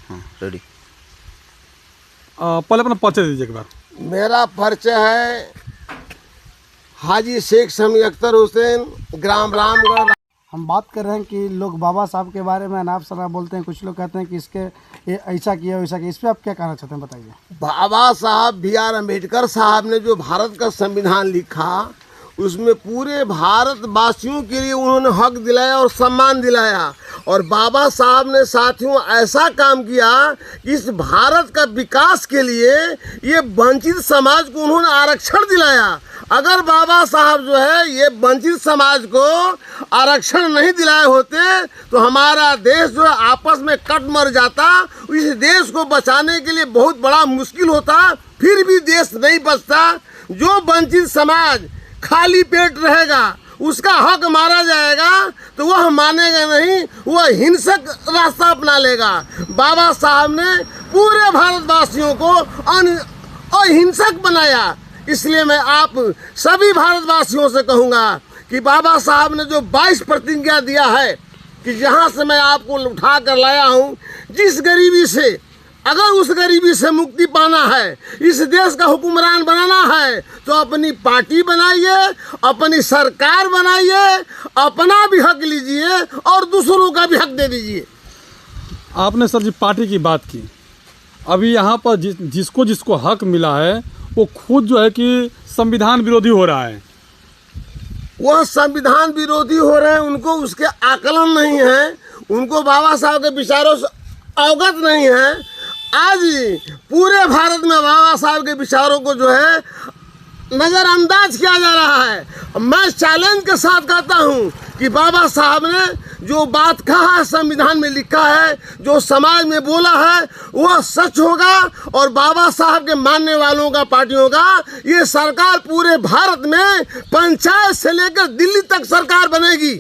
हाँ रेडी। पहले अपना परिचय दीजिए एक बार। मेरा परिचय है हाजी शेख शमी अख्तर हुसैन, ग्राम रामगढ़। हम बात कर रहे हैं कि लोग बाबा साहब के बारे में अनाप शनाप बोलते हैं, कुछ लोग कहते हैं कि इसके ये ऐसा किया वैसा किया, इस पर आप क्या कहना चाहते हैं बताइए। बाबा साहब B.R. अम्बेडकर साहब ने जो भारत का संविधान लिखा उसमें पूरे भारतवासियों के लिए उन्होंने हक दिलाया और सम्मान दिलाया। और बाबा साहब ने साथियों ऐसा काम किया कि इस भारत का विकास के लिए ये वंचित समाज को उन्होंने आरक्षण दिलाया। अगर बाबा साहब जो है ये वंचित समाज को आरक्षण नहीं दिलाए होते तो हमारा देश जो है आपस में कट मर जाता। इस देश को बचाने के लिए बहुत बड़ा मुश्किल होता, फिर भी देश नहीं बचता। जो वंचित समाज खाली पेट रहेगा उसका हक मारा जाएगा तो वह मानेगा नहीं, वह हिंसक रास्ता अपना लेगा। बाबा साहब ने पूरे भारतवासियों को अहिंसक बनाया। इसलिए मैं आप सभी भारतवासियों से कहूँगा कि बाबा साहब ने जो 22 प्रतिज्ञा दिया है कि जहाँ से मैं आपको उठा कर लाया हूँ, जिस गरीबी से अगर उस गरीबी से मुक्ति पाना है, इस देश का हुक्मरान बनाना है तो अपनी पार्टी बनाइए, अपनी सरकार बनाइए, अपना भी हक लीजिए और दूसरों का भी हक दे दीजिए। आपने सर जी पार्टी की बात की, अभी यहाँ पर जिसको जिसको हक मिला है वो खुद जो है कि संविधान विरोधी हो रहा है। वह संविधान विरोधी हो रहे हैं, उनको उसके आकलन नहीं है, उनको बाबा साहब के विचारों से अवगत नहीं है। आज पूरे भारत में बाबा साहब के विचारों को जो है नज़रअंदाज किया जा रहा है। मैं चैलेंज के साथ कहता हूँ कि बाबा साहब ने जो बात कहा है, संविधान में लिखा है, जो समाज में बोला है वह सच होगा। और बाबा साहब के मानने वालों का, पार्टियों का ये सरकार पूरे भारत में पंचायत से लेकर दिल्ली तक सरकार बनेगी।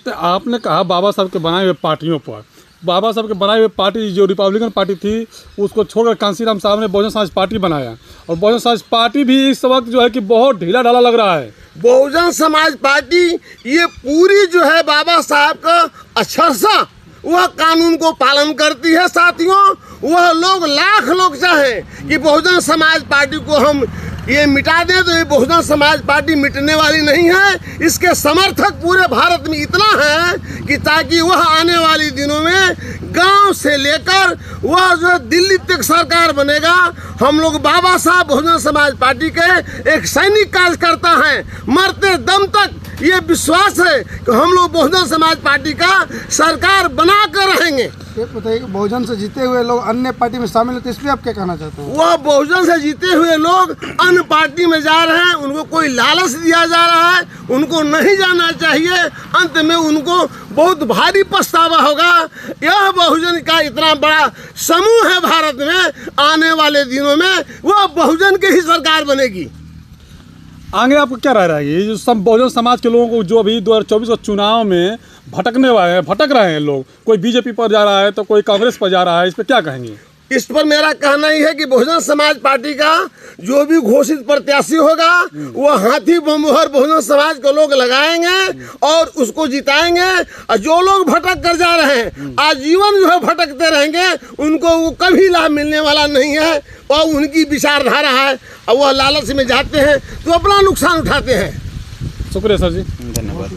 तो आपने कहा बाबा साहब के बनाए हुए पार्टियों पर, बाबा साहब के बनाए हुए पार्टी जो रिपब्लिकन पार्टी थी उसको छोड़कर कांसीराम साहब ने बहुजन समाज पार्टी बनाया, और बहुजन समाज पार्टी भी इस वक्त जो है कि बहुत ढीला ढाला लग रहा है। बहुजन समाज पार्टी ये पूरी जो है बाबा साहब का अक्षरशः वह कानून को पालन करती है। साथियों, वह लोग लाख लोग चाहें कि बहुजन समाज पार्टी को हम ये मिटा दें तो ये बहुजन समाज पार्टी मिटने वाली नहीं है। इसके समर्थक पूरे भारत में इतना है कि ताकि वह आने वाली दिनों में गांव से लेकर वह जो दिल्ली तक सरकार बनेगा। हम लोग बाबा साहब बहुजन समाज पार्टी के एक सैनिक कार्यकर्ता हैं, मरते दम तक ये विश्वास है कि हम लोग बहुजन समाज पार्टी का सरकार बना कर रहेंगे। ये बताइए, बहुजन से जीते हुए लोग अन्य पार्टी में शामिल होते हैं, इस पर आप क्या कहना चाहते हैं। वह बहुजन से जीते हुए लोग अन्य पार्टी में जा रहे हैं, उनको कोई लालच दिया जा रहा है, उनको नहीं जाना चाहिए। अंत में उनको बहुत भारी पछतावा होगा। यह बहुजन का इतना बड़ा समूह है भारत में, आने वाले दिनों में वह बहुजन की ही सरकार बनेगी। आगे आपको क्या राय रहेगी, ये जो सब बहुजन समाज के लोगों को जो अभी 2024 के चुनाव में भटक रहे हैं लोग, कोई बीजेपी पर जा रहा है तो कोई कांग्रेस पर जा रहा है, इस पर क्या कहेंगे। इस पर मेरा कहना ही है कि बहुजन समाज पार्टी का जो भी घोषित प्रत्याशी होगा वह हाथी बमोहर बहुजन समाज के लोग लगाएंगे और उसको जिताएंगे। और जो लोग भटक कर जा रहे हैं आजीवन जो है भटकते रहेंगे, उनको वो कभी लाभ मिलने वाला नहीं है। और उनकी विचारधारा है और वह लालच में जाते हैं तो अपना नुकसान उठाते हैं। शुक्रिया सर जी, धन्यवाद।